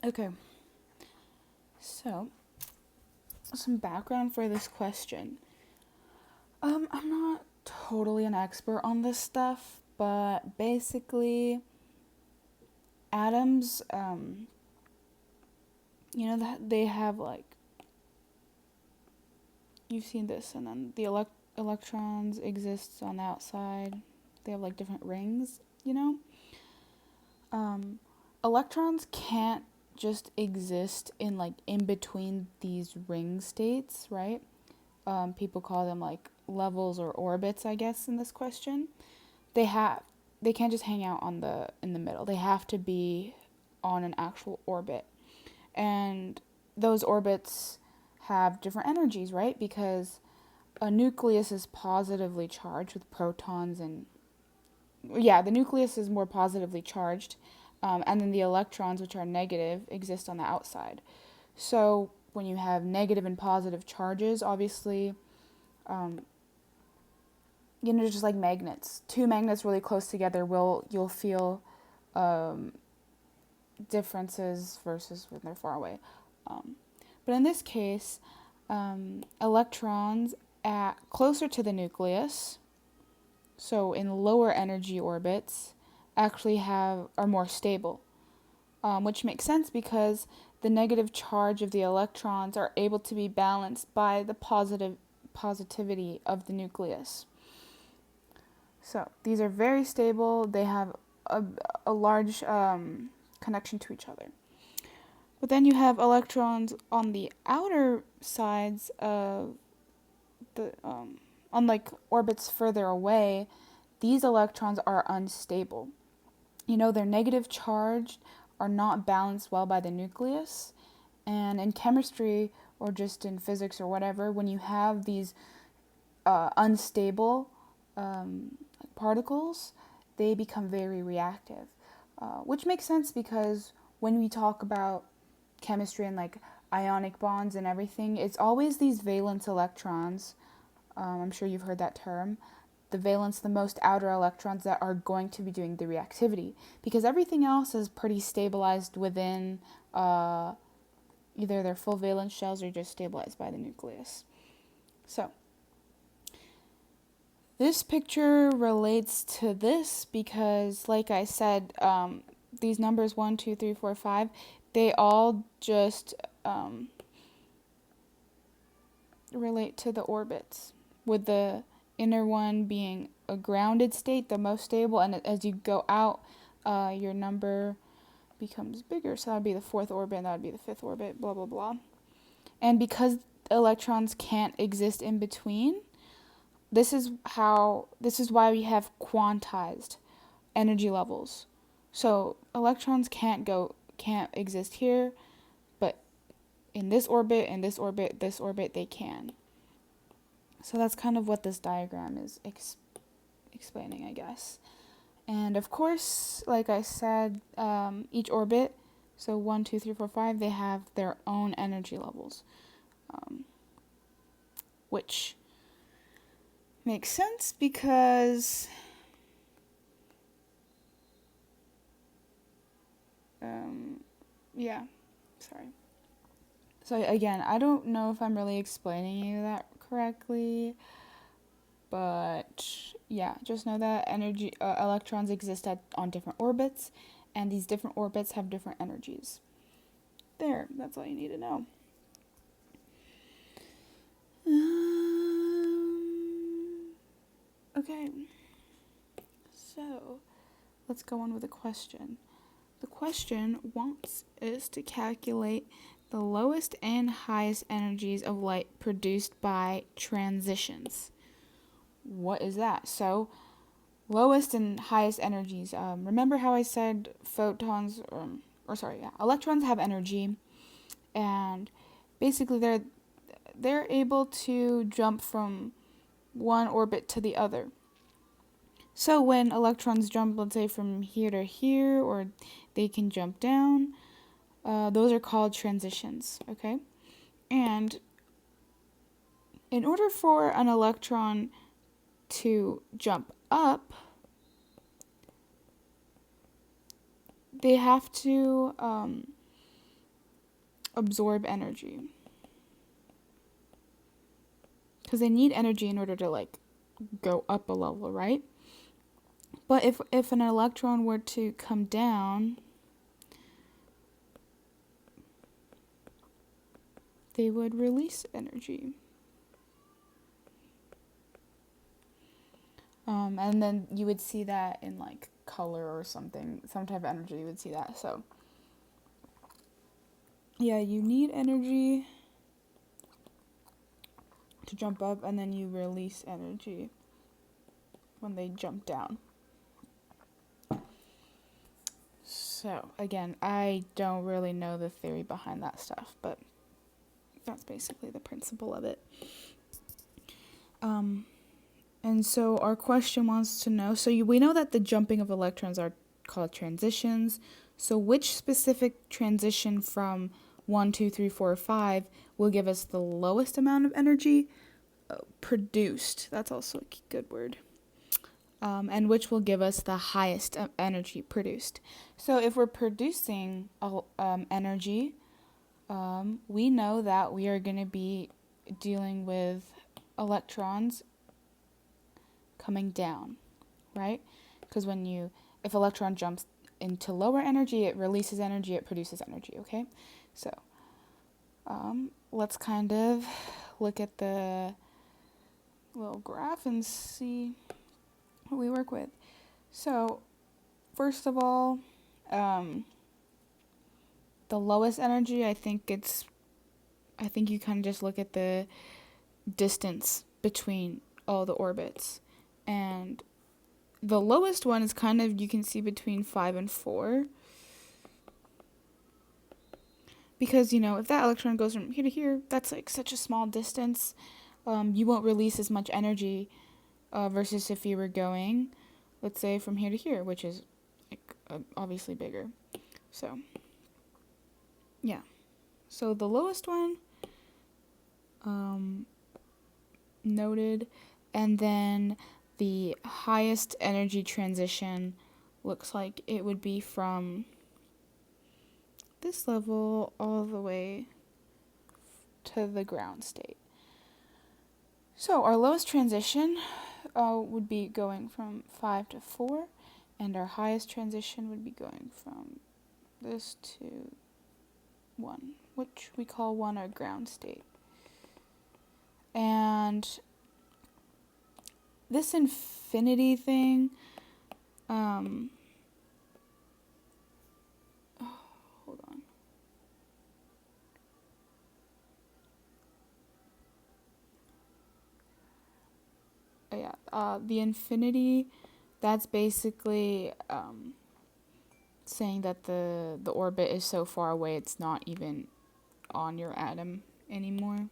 Okay, so some background for this question. I'm not totally an expert on this stuff, but basically, atoms, that they have like, you've seen this, and then the electrons exist on the outside. They have like. You know, um, Electrons can't just exist in like in between these ring states, right? People call them like levels or orbits, I guess, in this question. They have they can't just hang out on the in the middle. They have to be on an actual orbit. And those orbits have different energies, right? Because a nucleus is positively charged with protons and yeah, the nucleus is more positively charged, and then the electrons, which are negative, exist on the outside. So when you have negative and positive charges, obviously, um, just like magnets, two magnets really close together you'll feel um, differences versus when they're far away. Um, but in this case, electrons at closer to the nucleus, so in lower energy orbits, actually are more stable, which makes sense because the negative charge of the electrons are able to be balanced by the positivity of the nucleus. So these are very stable. They have a large connection to each other. But then you have electrons on the outer sides of the on like orbits further away. These electrons are unstable. Their negative charge are not balanced well by the nucleus. And in chemistry or just in physics or whatever, when you have these unstable particles, they become very reactive, which makes sense because when we talk about chemistry and like ionic bonds and everything, it's always these valence electrons. I'm sure you've heard that term. The valence, the most outer electrons that are going to be doing the reactivity, because everything else is pretty stabilized within either their full valence shells or just stabilized by the nucleus. So, this picture relates to this because, like I said, these numbers 1, 2, 3, 4, 5, they all just relate to the orbits, with the inner one being a grounded state, the most stable, and as you go out, your number becomes bigger. So that would be the fourth orbit, and that would be the fifth orbit, blah, blah, blah. And because electrons can't exist in between, this is why we have quantized energy levels. So electrons can't exist here, but in this orbit, this orbit, they can. So that's kind of what this diagram is explaining, I guess. And of course, like I said, each orbit, so 1, 2, 3, 4, 5, they have their own energy levels, which makes sense because yeah, sorry. So again, I don't know if I'm really explaining you that correctly, but yeah, just know that electrons exist on different orbits, and these different orbits have different energies. There, that's all you need to know. Okay, so let's go on with the question. The question wants us to calculate the lowest and highest energies of light produced by transitions. What is that? So, lowest and highest energies. Remember how I said electrons have energy, and basically they're able to jump from one orbit to the other. So when electrons jump, let's say from here to here, or they can jump down, those are called transitions, okay? And in order for an electron to jump up, they have to absorb energy. Because they need energy in order to like go up a level, right? But if an electron were to come down, they would release energy. And then you would see that in like color or something, some type of energy, you would see that. So yeah, you need energy to jump up, and then you release energy when they jump down. So again, I don't really know the theory behind that stuff, but that's basically the principle of it. And so our question wants to know, we know that the jumping of electrons are called transitions. So which specific transition from 1, 2, 3, 4, 5 will give us the lowest amount of energy produced? That's also a good word. And which will give us the highest energy produced. So if we're producing energy, we know that we are going to be dealing with electrons coming down, right? Because if electron jumps into lower energy, it releases energy, it produces energy, okay? So let's kind of look at the little graph and see what we work with. So first of all, the lowest energy, I think you kind of just look at the distance between all the orbits. And the lowest one is kind of, you can see between 5 and 4. Because, if that electron goes from here to here, that's like such a small distance. You won't release as much energy versus if you were going, let's say, from here to here, which is like obviously bigger. So, yeah. So the lowest one, noted, and then the highest energy transition looks like it would be from this level all the way to the ground state. So our lowest transition would be going from 5 to 4, and our highest transition would be going from this to 1, which we call 1 our ground state. And this infinity thing, hold on. Oh, yeah, the infinity, that's basically saying that the orbit is so far away it's not even on your atom anymore.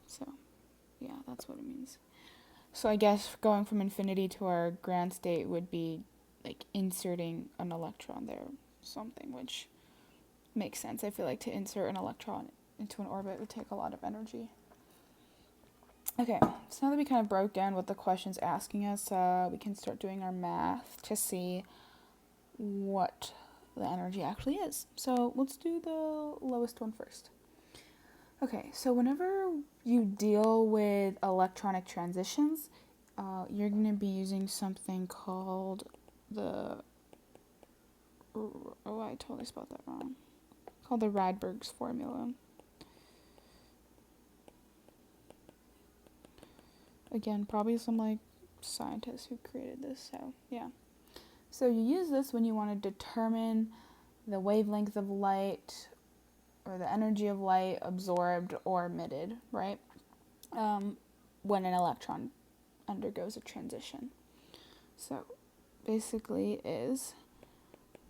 So, yeah, that's what it means. So I guess going from infinity to our ground state would be like inserting an electron there, something, which makes sense. I feel like to insert an electron into an orbit would take a lot of energy. Okay, so now that we kind of broke down what the question's asking us, we can start doing our math to see what the energy actually is. So let's do the lowest one first. Okay, so whenever you deal with electronic transitions, you're going to be using something called I totally spelled that wrong. Called the Rydberg's formula. Again, probably some like scientist who created this, so yeah. So you use this when you want to determine the wavelength of light or the energy of light absorbed or emitted, right? When an electron undergoes a transition. So basically is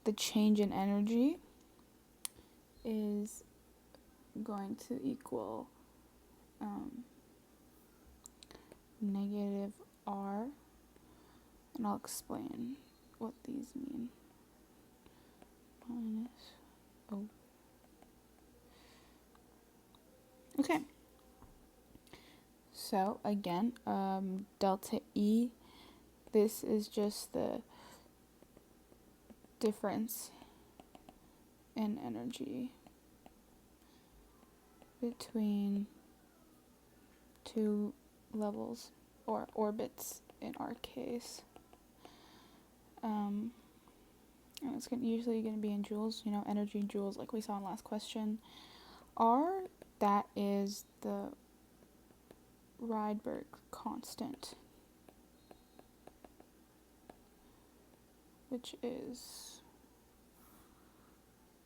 the change in energy is going to equal negative R, and I'll explain what these mean. Minus O. Okay. So again, delta E, this is just the difference in energy between two levels, or orbits in our case. And it's usually going to be in joules, energy joules, like we saw in last question. R, that is the Rydberg constant, which is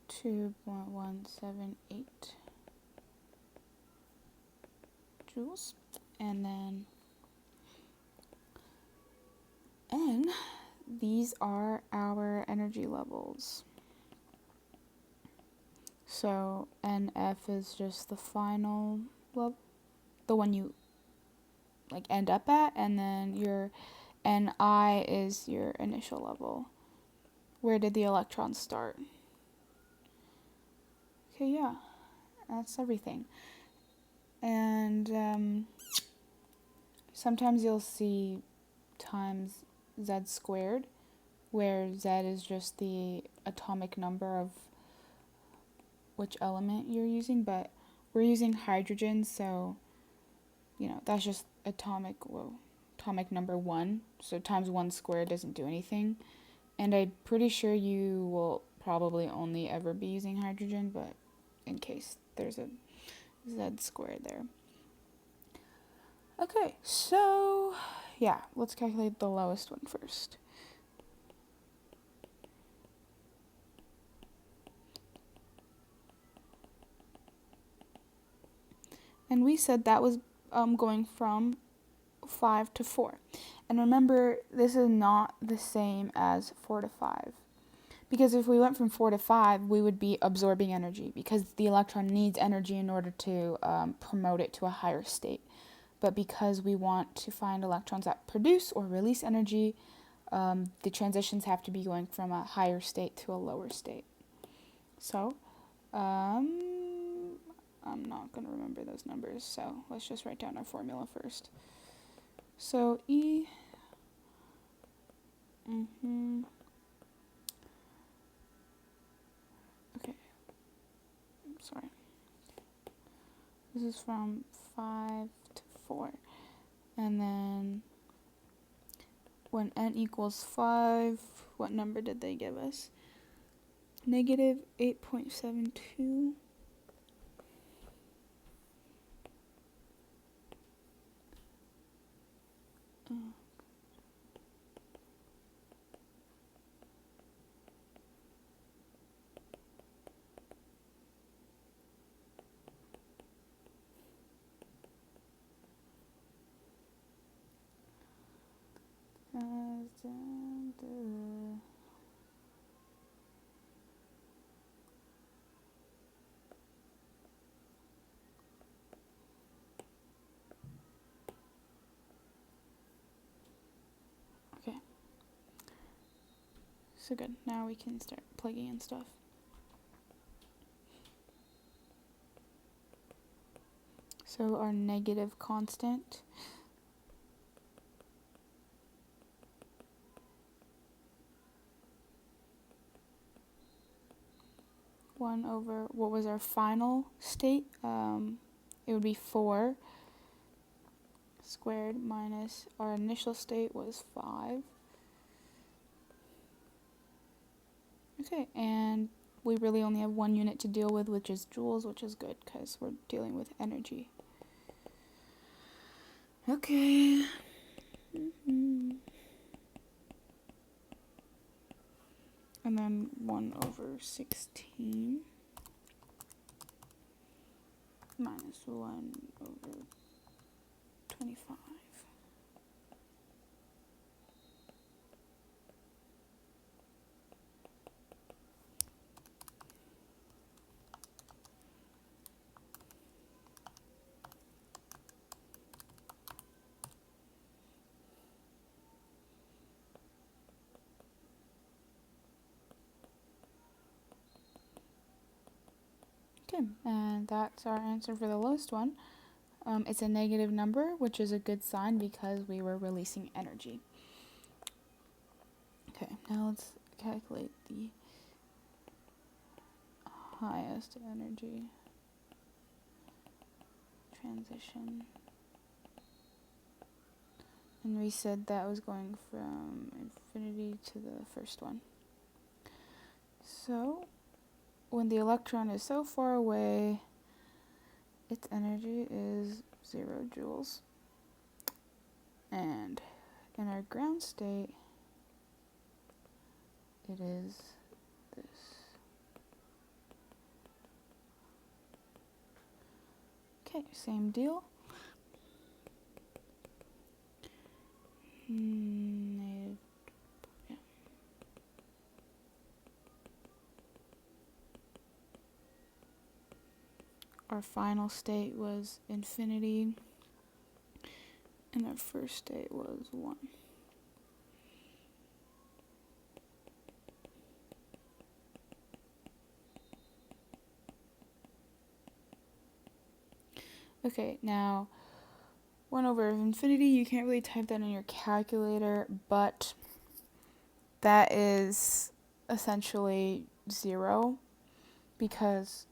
2.178 joules. And then N, these are our energy levels. So NF is just the final level, the one you like end up at, and then your Ni is your initial level. Where did the electrons start? Okay, yeah, that's everything. And sometimes you'll see times Z squared, where Z is just the atomic number of which element you're using, but we're using hydrogen, so that's just atomic number 1, so times 1 squared doesn't do anything. And I'm pretty sure you will probably only ever be using hydrogen, but in case there's a Z squared there. Okay, so yeah, let's calculate the lowest one first. And we said that was going from 5 to 4. And remember, this is not the same as 4 to 5. Because if we went from 4 to 5, we would be absorbing energy, because the electron needs energy in order to promote it to a higher state. But because we want to find electrons that produce or release energy, the transitions have to be going from a higher state to a lower state. So, I'm not going to remember those numbers, so let's just write down our formula first. So E, okay, sorry. This is from 5 to 4. And then when N equals 5, what number did they give us? Negative 8.72. Okay. So good. Now we can start plugging in stuff. So our negative constant one over what was our final state? It would be 4 squared minus our initial state was 5. Okay, and we really only have one unit to deal with, which is joules, which is good because we're dealing with energy. Okay. And then 1 over 16 minus 1 over 25. Okay, and that's our answer for the lowest one. It's a negative number, which is a good sign because we were releasing energy. Okay, now let's calculate the highest energy. transition. And we said that was going from infinity to the first one. So, when the electron is so far away, its energy is 0 joules. And in our ground state, it is this. Okay, same deal. Yeah. Our final state was infinity, and our first state was 1. Okay, now 1 over infinity, you can't really type that in your calculator, but that is essentially 0, because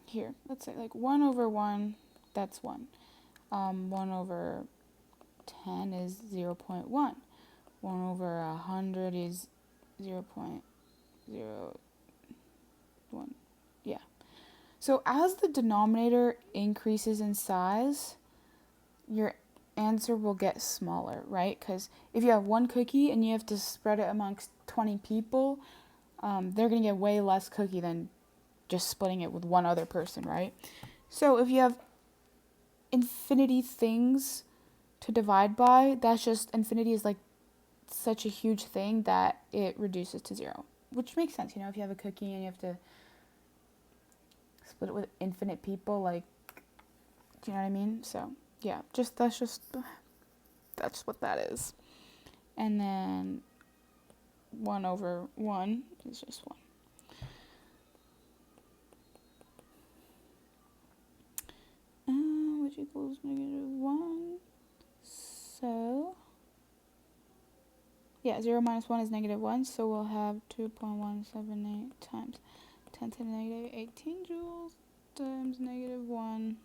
here, let's say like 1 over 1, that's 1. 1 over 10 is 0.1. 1 over 100 is 0.01. Yeah. So as the denominator increases in size, your answer will get smaller, right? Because if you have 1 cookie and you have to spread it amongst 20 people, they're going to get way less cookie than just splitting it with one other person, right? So if you have infinity things to divide by, that's just, infinity is like such a huge thing that it reduces to 0, which makes sense, you know, if you have a cookie and you have to split it with infinite people, like, do you know what I mean? So yeah, that's what that is. And then 1 over 1 is just 1. Which equals -1. So yeah, 0 minus 1 is -1, so we'll have 2.178 times 10 to the -18 joules times -1